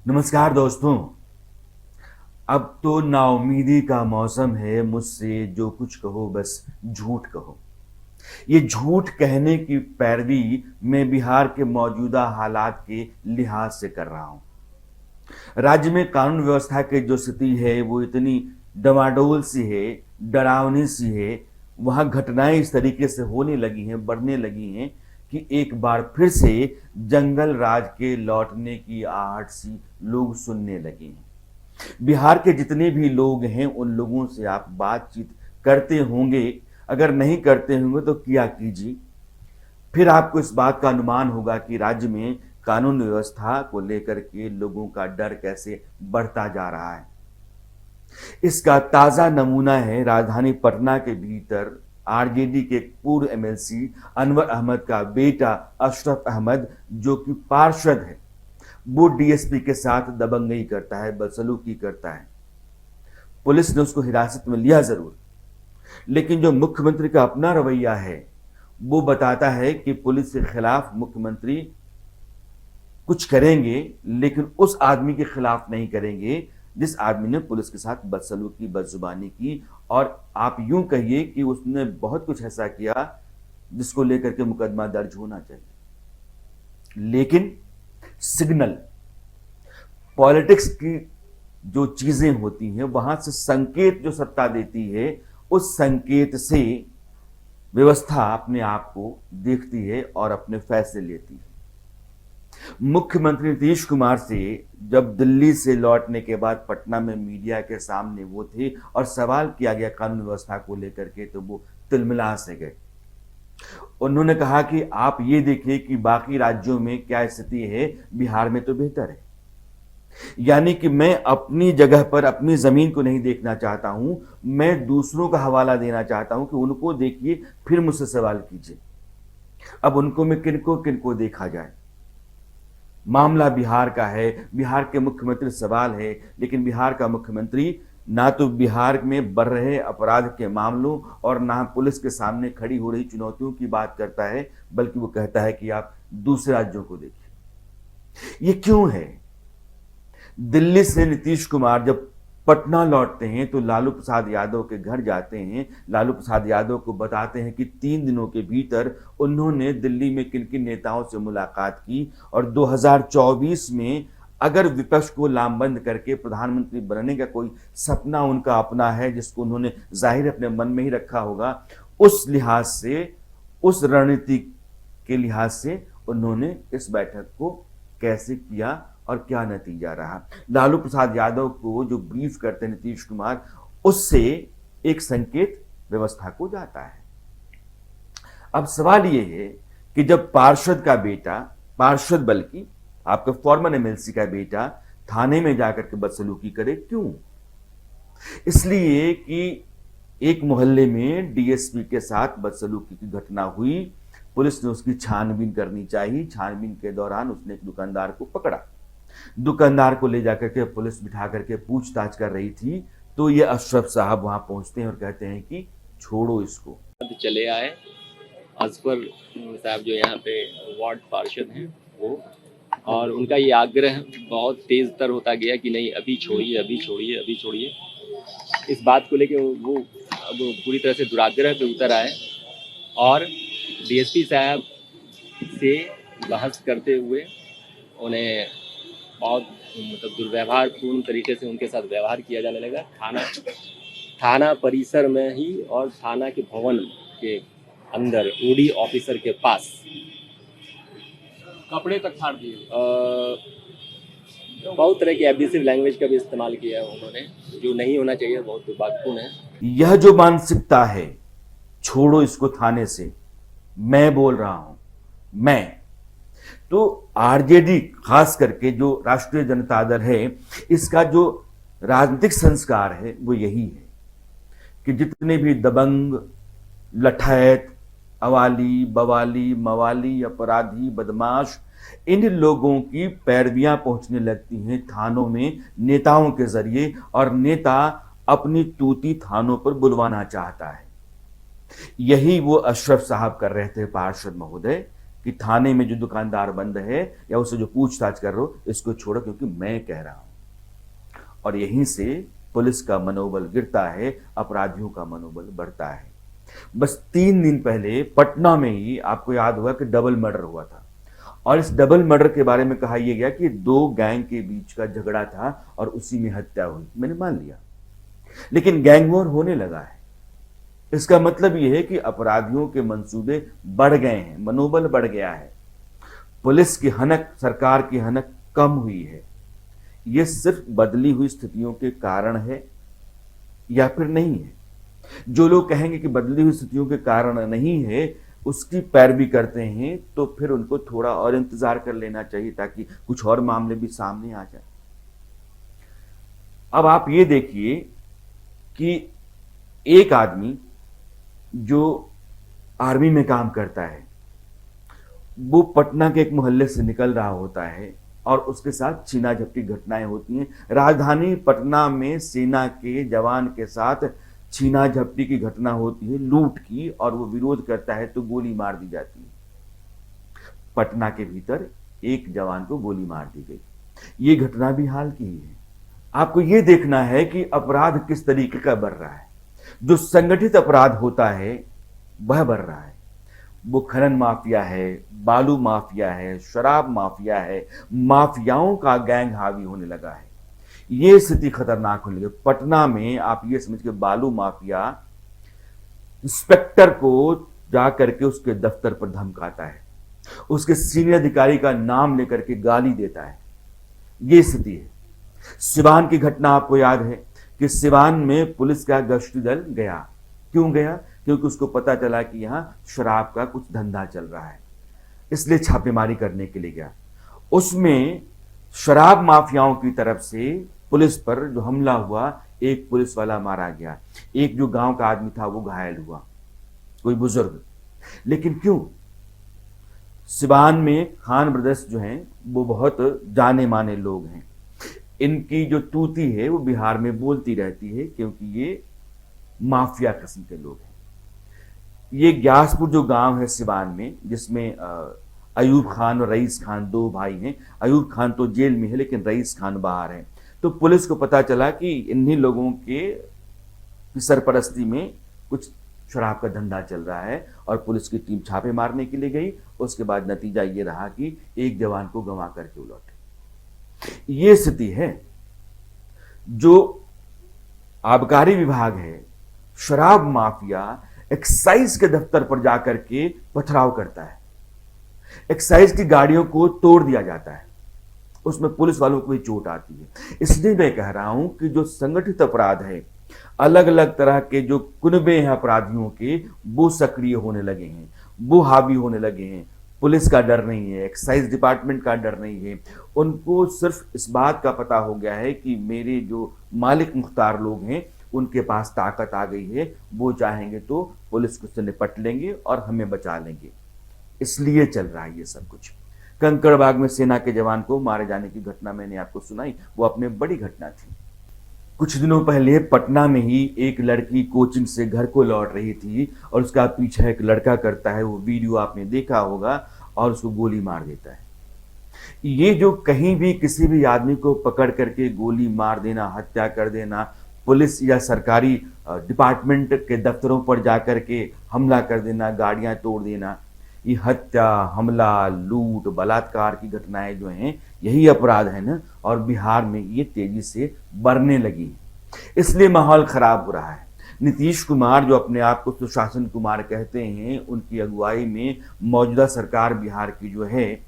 नमस्कार दोस्तों। अब तो नाउमीदी का मौसम है। मुझसे जो कुछ कहो बस झूठ कहो। ये झूठ कहने की पैरवी मैं बिहार के मौजूदा हालात के लिहाज से कर रहा हूं। राज्य में कानून व्यवस्था की जो स्थिति है वो इतनी डमाडोल सी है, डरावनी सी है। वहां घटनाएं इस तरीके से होने लगी हैं, बढ़ने लगी हैं कि एक बार फिर से जंगल राज के लौटने की आहट सी लोग सुनने लगे हैं। बिहार के जितने भी लोग हैं उन लोगों से आप बातचीत करते होंगे। अगर नहीं करते होंगे तो किया कीजिए। फिर आपको इस बात का अनुमान होगा कि राज्य में कानून व्यवस्था को लेकर के लोगों का डर कैसे बढ़ता जा रहा है। इसका ताजा नमूना है राजधानी पटना के भीतर आरजेडी के पूर्व एमएलसी अनवर अहमद का बेटा अशरफ अहमद, जो कि पार्षद है। वो डीएसपी के साथ दबंगई करता है, बदसलूकी करता है। पुलिस ने उसको हिरासत में लिया जरूर, लेकिन जो मुख्यमंत्री का अपना रवैया है वो बताता है कि पुलिस के खिलाफ मुख्यमंत्री कुछ करेंगे, लेकिन उस आदमी के खिलाफ नहीं करेंगे जिस आदमी ने पुलिस के साथ बदसलूकी, बदजुबानी की। और आप यूं कहिए कि उसने बहुत कुछ ऐसा किया जिसको लेकर के मुकदमा दर्ज होना चाहिए। लेकिन सिग्नल पॉलिटिक्स की जो चीजें होती हैं वहां से संकेत जो सत्ता देती है, उस संकेत से व्यवस्था अपने आप को देखती है और अपने फैसले लेती है। मुख्यमंत्री नीतीश कुमार से जब दिल्ली से लौटने के बाद पटना में मीडिया के सामने वो थे और सवाल किया गया कानून व्यवस्था को लेकर के, तो वो तिलमिला से गए। उन्होंने कहा कि आप ये देखिए कि बाकी राज्यों में क्या स्थिति है, बिहार में तो बेहतर है। यानी कि मैं अपनी जगह पर अपनी जमीन को नहीं देखना चाहता हूं, मैं दूसरों का हवाला देना चाहता हूं कि उनको देखिए फिर मुझसे सवाल कीजिए। अब उनको में किनको किनको देखा जाए। मामला बिहार का है, बिहार के मुख्यमंत्री सवाल है, लेकिन बिहार का मुख्यमंत्री ना तो बिहार में बढ़ रहे अपराध के मामलों और ना पुलिस के सामने खड़ी हो रही चुनौतियों की बात करता है, बल्कि वो कहता है कि आप दूसरे राज्यों को देखिए। ये क्यों है? दिल्ली से नीतीश कुमार जब पटना लौटते हैं तो लालू प्रसाद यादव के घर जाते हैं। लालू प्रसाद यादव को बताते हैं कि 3 दिनों के भीतर उन्होंने दिल्ली में किन किन नेताओं से मुलाकात की और 2024 में अगर विपक्ष को लामबंद करके प्रधानमंत्री बनने का कोई सपना उनका अपना है, जिसको उन्होंने जाहिर अपने मन में ही रखा होगा, उस लिहाज से, उस रणनीति के लिहाज से उन्होंने इस बैठक को कैसे किया और क्या नतीजा रहा। लालू प्रसाद यादव को जो ब्रीफ करते हैं नीतीश कुमार, उससे एक संकेत व्यवस्था को जाता है। अब सवाल यह है कि जब पार्षद का बेटा, पार्षद बल्कि आपका फॉर्मर एमएलसी का बेटा थाने में जाकर के बदसलूकी करे, क्यों? इसलिए कि एक मोहल्ले में डीएसपी के साथ बदसलूकी की घटना हुई। पुलिस ने उसकी छानबीन करनी चाहिए। छानबीन के दौरान उसने एक दुकानदार को पकड़ा। दुकानदार को ले जाकर के पुलिस बिठा करके पूछताछ कर रही थी, तो ये अशरफ साहब वहां पहुंचते हैं और कहते हैं कि छोड़ो इसको। चले आए असफर साहब जो यहाँ पे वार्ड पार्षद हैं वो, और उनका ये आग्रह बहुत तेज तर होता गया कि नहीं अभी छोड़िए, अभी छोड़िए, अभी छोड़िए। इस बात को लेके वो अब पूरी तरह से दुराग्रह पे उतर आए और डीएसपी साहब से बहस करते हुए उन्हें बहुत दुर्व्यवहारपूर्ण तरीके से उनके साथ व्यवहार किया जाने लगा। थाना परिसर में ही और थाना के भवन के अंदर ओडी ऑफिसर के पास कपड़े तक फाड़ दिए। बहुत तरह की एब्यूसिव लैंग्वेज का भी इस्तेमाल किया है उन्होंने, जो नहीं होना चाहिए, बहुत दुर्भाग्यपूर्ण है। यह जो मानसिकता है, छोड़ो इसको थाने से, मैं बोल रहा हूं, मैं तो आरजेडी खास करके जो राष्ट्रीय जनता दल है, इसका जो राजनीतिक संस्कार है वो यही है कि जितने भी दबंग, लठैत, अवाली, बवाली, मवाली, अपराधी, बदमाश, इन लोगों की पैरवियां पहुंचने लगती हैं थानों में नेताओं के जरिए, और नेता अपनी तूती थानों पर बुलवाना चाहता है। यही वो अशरफ साहब कर रहे थे, पार्षद महोदय, कि थाने में जो दुकानदार बंद है या उससे जो पूछताछ कर रहे हो, इसको छोड़ो क्योंकि मैं कह रहा हूं। और यहीं से पुलिस का मनोबल गिरता है, अपराधियों का मनोबल बढ़ता है। बस 3 दिन पहले पटना में ही आपको याद होगा कि डबल मर्डर हुआ था, और इस डबल मर्डर के बारे में कहा यह गया कि 2 गैंग के बीच का झगड़ा था और उसी में हत्या हुई। मैंने मान लिया, लेकिन गैंग वॉर होने लगा है। इसका मतलब यह है कि अपराधियों के मंसूबे बढ़ गए हैं, मनोबल बढ़ गया है, पुलिस की हनक, सरकार की हनक कम हुई है। यह सिर्फ बदली हुई स्थितियों के कारण है या फिर नहीं है? जो लोग कहेंगे कि बदली हुई स्थितियों के कारण नहीं है, उसकी पैरवी करते हैं, तो फिर उनको थोड़ा और इंतजार कर लेना चाहिए ताकि कुछ और मामले भी सामने आ जाए। अब आप ये देखिए कि एक आदमी जो आर्मी में काम करता है, वो पटना के एक मोहल्ले से निकल रहा होता है और उसके साथ छीना झपटी घटनाएं होती हैं। राजधानी पटना में सेना के जवान के साथ छीना झपटी की घटना होती है, लूट की, और वो विरोध करता है तो गोली मार दी जाती है। पटना के भीतर एक जवान को गोली मार दी गई। ये घटना भी हाल की ही है। आपको ये देखना है कि अपराध किस तरीके का बढ़ रहा है। जो संगठित अपराध होता है वह बढ़ रहा है। वो खनन माफिया है, बालू माफिया है, शराब माफिया है, माफियाओं का गैंग हावी होने लगा है। ये स्थिति खतरनाक होने लगी। पटना में आप ये समझ के बालू माफिया इंस्पेक्टर को जा करके उसके दफ्तर पर धमकाता है, उसके सीनियर अधिकारी का नाम लेकर के गाली देता है। ये स्थिति है। सिवान की घटना आपको याद है कि सिवान में पुलिस का गश्ती दल गया। क्यों गया? क्योंकि उसको पता चला कि यहां शराब का कुछ धंधा चल रहा है, इसलिए छापेमारी करने के लिए गया। उसमें शराब माफियाओं की तरफ से पुलिस पर जो हमला हुआ, एक पुलिस वाला मारा गया, एक जो गांव का आदमी था वो घायल हुआ, कोई बुजुर्ग। लेकिन क्यों? सिवान में खान ब्रदर्स जो हैं वो बहुत जाने माने लोग हैं। इनकी जो तूती है वो बिहार में बोलती रहती है, क्योंकि ये माफिया किस्म के लोग हैं। ये ग्यासपुर जो गांव है सिवान में, जिसमें अयूब खान और रईस खान 2 भाई हैं। अयूब खान तो जेल में है, लेकिन रईस खान बाहर है। तो पुलिस को पता चला कि इन्हीं लोगों के सरपरस्ती में कुछ शराब का धंधा चल रहा है, और पुलिस की टीम छापे मारने के लिए गई। उसके बाद नतीजा ये रहा कि एक जवान को गंवा करके वो लौटे। ये स्थिति है। जो आबकारी विभाग है, शराब माफिया एक्साइज के दफ्तर पर जाकर के पथराव करता है, एक्साइज की गाड़ियों को तोड़ दिया जाता है, उसमें पुलिस वालों को भी चोट आती है। इसलिए मैं कह रहा हूं कि जो संगठित अपराध है, अलग अलग तरह के जो कुनबे हैं अपराधियों के, वो सक्रिय होने लगे हैं, वो हावी होने लगे हैं। पुलिस का डर नहीं है, एक्साइज डिपार्टमेंट का डर नहीं है। उनको सिर्फ इस बात का पता हो गया है कि मेरे जो मालिक मुख्तार लोग हैं उनके पास ताकत आ गई है, वो चाहेंगे तो पुलिस को से निपट लेंगे और हमें बचा लेंगे। इसलिए चल रहा है ये सब कुछ। कंकड़बाग में सेना के जवान को मारे जाने की घटना मैंने आपको सुनाई, वो अपने बड़ी घटना थी। कुछ दिनों पहले पटना में ही एक लड़की कोचिंग से घर को लौट रही थी और उसका पीछा एक लड़का करता है, वो वीडियो आपने देखा होगा, और उसको गोली मार देता है। ये जो कहीं भी किसी भी आदमी को पकड़ करके गोली मार देना, हत्या कर देना, पुलिस या सरकारी डिपार्टमेंट के दफ्तरों पर जाकर के हमला कर देना, गाड़ियां तोड़ देना, ये हत्या, हमला, लूट, बलात्कार की घटनाएं जो हैं, यही अपराध है ना। और बिहार में ये तेजी से बढ़ने लगी, इसलिए माहौल खराब हो रहा है। नीतीश कुमार, जो अपने आप को सुशासन कुमार कहते हैं, उनकी अगुवाई में मौजूदा सरकार बिहार की जो है,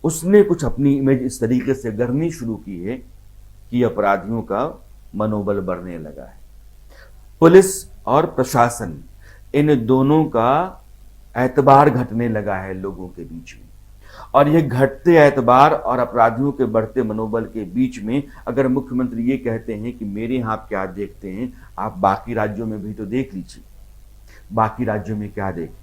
उसने कुछ अपनी इमेज इस तरीके से गढ़नी शुरू की है कि अपराधियों का मनोबल बढ़ने लगा है। पुलिस और प्रशासन, इन दोनों का एतबार घटने लगा है लोगों के बीच में। और ये घटते एतबार और अपराधियों के बढ़ते मनोबल के बीच में अगर मुख्यमंत्री ये कहते हैं कि मेरे यहाँ आप क्या देखते हैं, आप बाकी राज्यों में भी तो देख लीजिए। बाकी राज्यों में क्या देखें?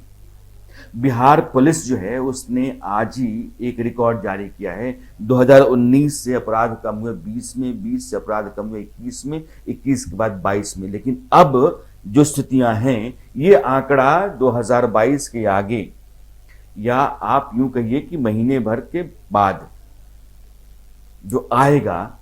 बिहार पुलिस जो है उसने आज ही एक रिकॉर्ड जारी किया है। 2019 से अपराध कम हुए 20 में, 20 से अपराध कम हुए 21 में, 21 के बाद 22 में। लेकिन अब जो स्थितियां हैं, ये आंकड़ा 2022 के आगे या आप यूं कहिए कि महीने भर के बाद जो आएगा,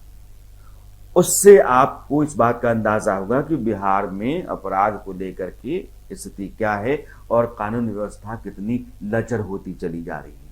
उससे आपको इस बात का अंदाजा होगा कि बिहार में अपराध को लेकर के स्थिति क्या है और कानून व्यवस्था कितनी लचर होती चली जा रही है।